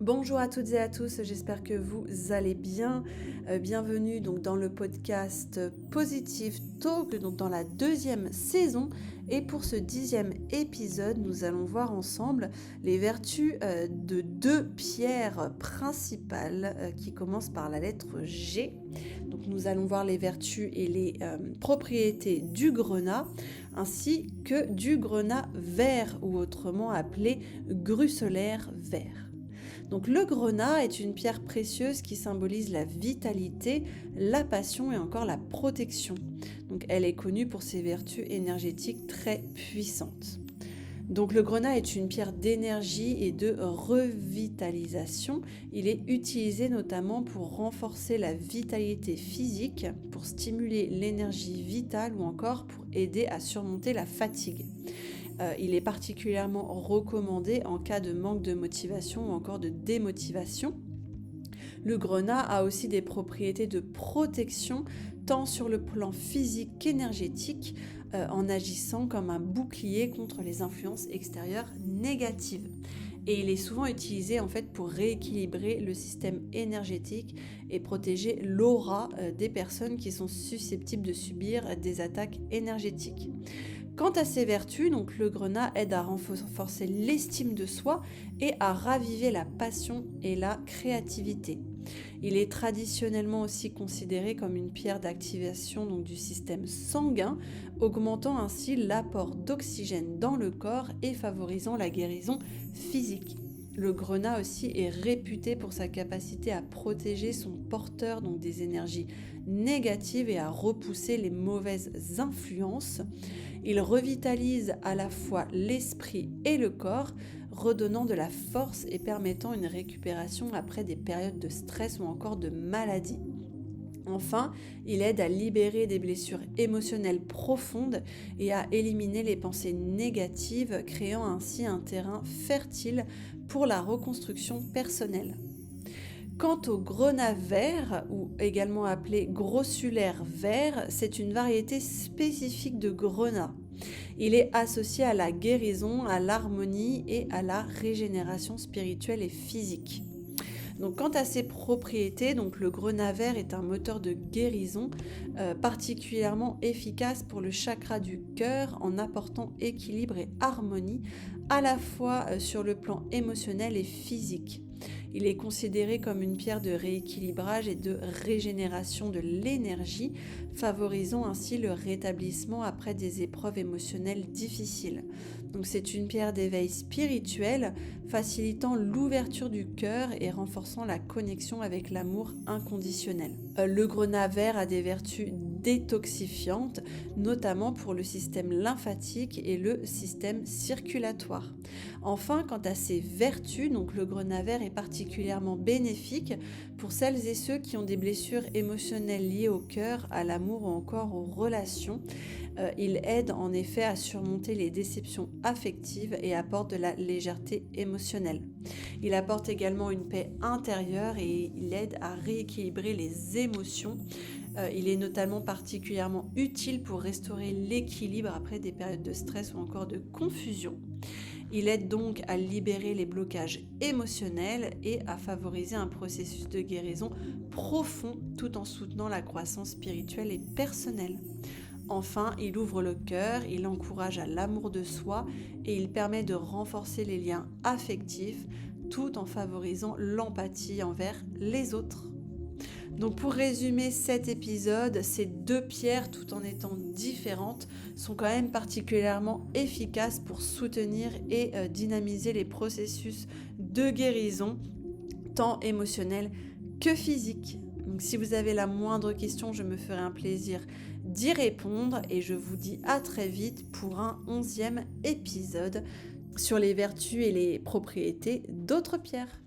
Bonjour à toutes et à tous, j'espère que vous allez bien. Bienvenue donc dans le podcast Positive Talk, donc dans la deuxième saison. Et pour ce 10e épisode, nous allons voir ensemble les vertus de deux pierres principales qui commencent par la lettre G. Donc nous allons voir les vertus et les propriétés du grenat, ainsi que du grenat vert, ou autrement appelé gruselaire vert. Donc le grenat est une pierre précieuse qui symbolise la vitalité, la passion et encore la protection. Donc elle est connue pour ses vertus énergétiques très puissantes. Donc le grenat est une pierre d'énergie et de revitalisation. Il est utilisé notamment pour renforcer la vitalité physique, pour stimuler l'énergie vitale ou encore pour aider à surmonter la fatigue. Il est particulièrement recommandé en cas de manque de motivation ou encore de démotivation. Le grenat a aussi des propriétés de protection tant sur le plan physique qu'énergétique, en agissant comme un bouclier contre les influences extérieures négatives. Et il est souvent utilisé en fait pour rééquilibrer le système énergétique et protéger l'aura des personnes qui sont susceptibles de subir des attaques énergétiques. Quant à ses vertus, donc le grenat aide à renforcer l'estime de soi et à raviver la passion et la créativité. Il est traditionnellement aussi considéré comme une pierre d'activation donc, du système sanguin, augmentant ainsi l'apport d'oxygène dans le corps et favorisant la guérison physique. Le grenat aussi est réputé pour sa capacité à protéger son porteur donc des énergies négatives et à repousser les mauvaises influences. Il revitalise à la fois l'esprit et le corps, redonnant de la force et permettant une récupération après des périodes de stress ou encore de maladie. Enfin, il aide à libérer des blessures émotionnelles profondes et à éliminer les pensées négatives, créant ainsi un terrain fertile pour la reconstruction personnelle. Quant au grenat vert, ou également appelé grossulaire vert, c'est une variété spécifique de grenat. Il est associé à la guérison, à l'harmonie et à la régénération spirituelle et physique. Donc, quant à ses propriétés, donc le grenat vert est un moteur de guérison particulièrement efficace pour le chakra du cœur en apportant équilibre et harmonie à la fois sur le plan émotionnel et physique. Il est considéré comme une pierre de rééquilibrage et de régénération de l'énergie, favorisant ainsi le rétablissement après des épreuves émotionnelles difficiles. Donc c'est une pierre d'éveil spirituel, facilitant l'ouverture du cœur et renforçant la connexion avec l'amour inconditionnel. Le grenat vert a des vertus détoxifiantes, notamment pour le système lymphatique et le système circulatoire. Enfin, quant à ses vertus, donc le grenat vert est particulièrement bénéfique pour celles et ceux qui ont des blessures émotionnelles liées au cœur, à l'amour ou encore aux relations. Il aide en effet à surmonter les déceptions affectives et apporte de la légèreté émotionnelle. Il apporte également une paix intérieure et il aide à rééquilibrer les émotions. Il est notamment particulièrement utile pour restaurer l'équilibre après des périodes de stress ou encore de confusion. Il aide donc à libérer les blocages émotionnels et à favoriser un processus de guérison profond tout en soutenant la croissance spirituelle et personnelle. Enfin, il ouvre le cœur, il encourage à l'amour de soi et il permet de renforcer les liens affectifs tout en favorisant l'empathie envers les autres. Donc pour résumer cet épisode, ces deux pierres, tout en étant différentes, sont quand même particulièrement efficaces pour soutenir et dynamiser les processus de guérison, tant émotionnels que physiques. Donc si vous avez la moindre question, je me ferai un plaisir d'y répondre et je vous dis à très vite pour un 11e épisode sur les vertus et les propriétés d'autres pierres.